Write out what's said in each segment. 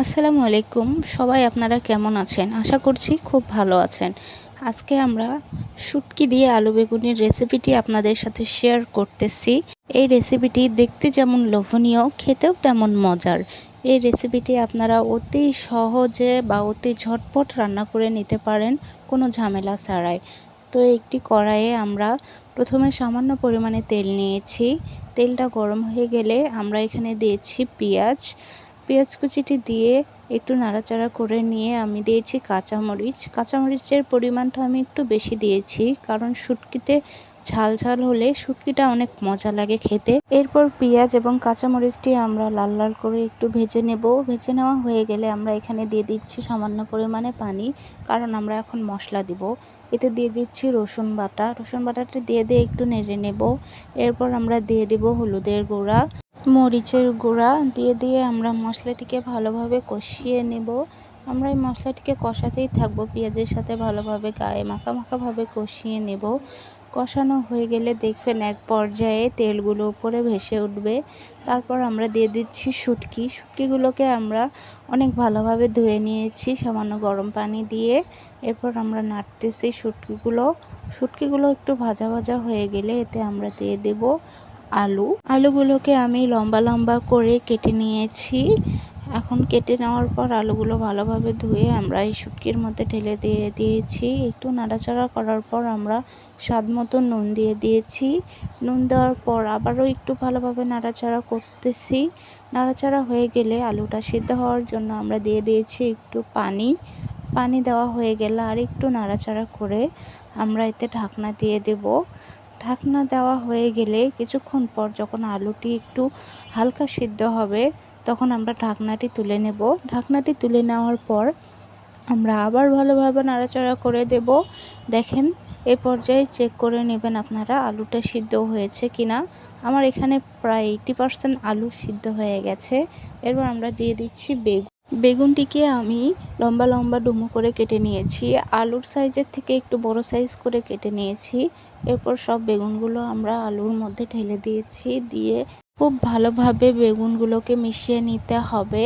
আসসালামু আলাইকুম। সবাই আপনারা কেমন আছেন? আশা করছি খুব ভালো আছেন। আজকে আমরা শুটকি দিয়ে আলু বেগুনের রেসিপিটি আপনাদের সাথে শেয়ার করতেছি। এই রেসিপিটি দেখতে যেমন লোভনীয়, খেতেও তেমন মজার। এই রেসিপিটি আপনারা অতি সহজে বা অতি ঝটপট রান্না করে নিতে পারেন, কোনো ঝামেলা ছাড়াই। তো একটি কড়াইয়ে আমরা প্রথমে সামান্য পরিমাণে তেল নিয়েছি। তেলটা গরম হয়ে গেলে আমরা এখানে দিয়েছি পেঁয়াজ কুচিটি দিয়ে একটু নাড়াচাড়া করে নিয়ে আমি দিয়েছি কাঁচামরিচের পরিমাণটা আমি একটু বেশি দিয়েছি, কারণ শুটকিতে ঝাল ঝাল হলে শুটকিটা অনেক মজা লাগে খেতে। এরপর পেঁয়াজ এবং কাঁচামরিচটি আমরা লাল লাল করে একটু ভেজে নেব। ভেজে নেওয়া হয়ে গেলে আমরা এখানে দিয়ে দিচ্ছি সামান্য পরিমাণে পানি, কারণ আমরা এখন মশলা দিব। এতে দিয়ে দিচ্ছি রসুন বাটাটি দিয়ে একটু নেড়ে নেব। এরপর আমরা দিয়ে দিব হলুদের গুঁড়া, মরিচের গুঁড়া দিয়ে আমরা মশলাটিকে ভালোভাবে কষিয়ে নেব। আমরা এই মশলাটিকে কষাতেই থাকবো, পেঁয়াজের সাথে ভালোভাবে গায়ে মাখাভাবে কষিয়ে নেব। কষানো হয়ে গেলে দেখবেন এক পর্যায়ে তেলগুলো উপরে ভেসে উঠবে। তারপর আমরা দিয়ে দিচ্ছি শুটকিগুলোকে আমরা অনেক ভালোভাবে ধুয়ে নিয়েছি সামান্য গরম পানি দিয়ে। এরপর আমরা নাড়তেছি শুটকিগুলো একটু ভাজা হয়ে গেলে এতে আমরা দিয়ে দেব আলুগুলোকে আমি লম্বা লম্বা করে কেটে নিয়েছি। এখন কেটে নেওয়ার পর আলুগুলো ভালোভাবে ধুয়ে আমরা এই শুটকির মধ্যে ঢেলে দিয়েছি। একটু নাড়াচাড়া করার পর আমরা স্বাদ মতো নুন দিয়ে দিয়েছি। নুন দেওয়ার পর আবারও একটু ভালোভাবে নাড়াচাড়া করতেছি। নাড়াচাড়া হয়ে গেলে আলুটা সিদ্ধ হওয়ার জন্য আমরা দিয়ে দিয়েছি একটু পানি দেওয়া হয়ে গেলে আর একটু নাড়াচাড়া করে আমরা এতে ঢাকনা দিয়ে দেব। ঢাকনা দেওয়া হয়ে গেলে কিছুক্ষণ পর যখন আলুটি একটু হালকা সিদ্ধ হবে তখন আমরা ঢাকনাটি তুলে নেব। ঢাকনাটি তুলে নেওয়ার পর আমরা আবার ভালোভাবে নাড়াচাড়া করে দেব। দেখেন, এ পর্যায়ে চেক করে নেবেন আপনারা আলুটা সিদ্ধ হয়েছে কিনা। আমার এখানে প্রায় 80% আলু সিদ্ধ হয়ে গেছে। এরপর আমরা দিয়ে দিচ্ছি বেগুনটিকে আমি লম্বা লম্বা ডুমো করে কেটে নিয়েছি। আলুর সাইজের থেকে একটু বড় সাইজ করে কেটে নিয়েছি। এরপর সব বেগুনগুলো আমরা আলুর মধ্যে ঢেলে দিয়েছি। দিয়ে খুব ভালোভাবে বেগুনগুলোকে মিশিয়ে নিতে হবে।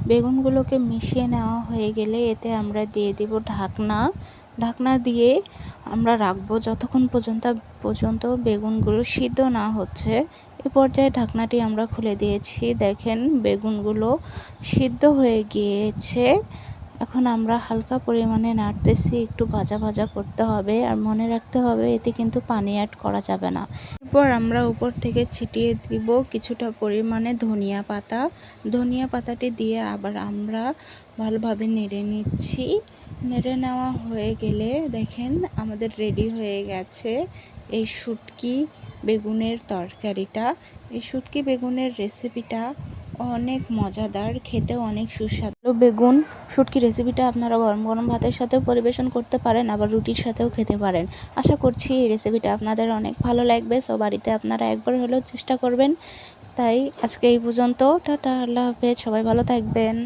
বেগুনগুলোকে মিশিয়ে নেওয়া হয়ে গেলে এতে আমরা দিয়ে দিব ঢাকনা দিয়ে আমরা রাখবো যতক্ষণ পর্যন্ত বেগুনগুলো সিদ্ধ না হচ্ছে। এ পর্যায়ে ঢাকনাটি আমরা খুলে দিয়েছি। দেখেন, বেগুনগুলো সিদ্ধ হয়ে গিয়েছে। এখন আমরা হালকা পরিমাণে নাড়তেছি, একটু ভাজা করতে হবে। আর মনে রাখতে হবে এতে কিন্তু পানি অ্যাড করা যাবে না। এরপর আমরা উপর থেকে ছিটিয়ে দিব কিছুটা পরিমাণে ধনিয়া পাতাটি দিয়ে আবার আমরা ভালোভাবে নেড়ে নিচ্ছি। নেড়ে নেওয়া হয়ে গেলে দেখেন আমাদের রেডি হয়ে গেছে এই শুটকি বেগুনের তরকারিটা। এই শুটকি বেগুনের রেসিপিটা অনেক মজাদার, খেতেও অনেক সুস্বাদু। বেগুন শুটকি রেসিপিটা আপনারা গরম গরম ভাতের সাথেও পরিবেশন করতে পারেন, আবার রুটির সাথেও খেতে পারেন। আশা করছি এই রেসিপিটা আপনাদের অনেক ভালো লাগবে। সো বাড়িতে আপনারা একবার হলেও চেষ্টা করবেন। তাই আজকে এই পর্যন্ত। টাটা, আল্লাহ হাফেজ, সবাই ভালো থাকবেন।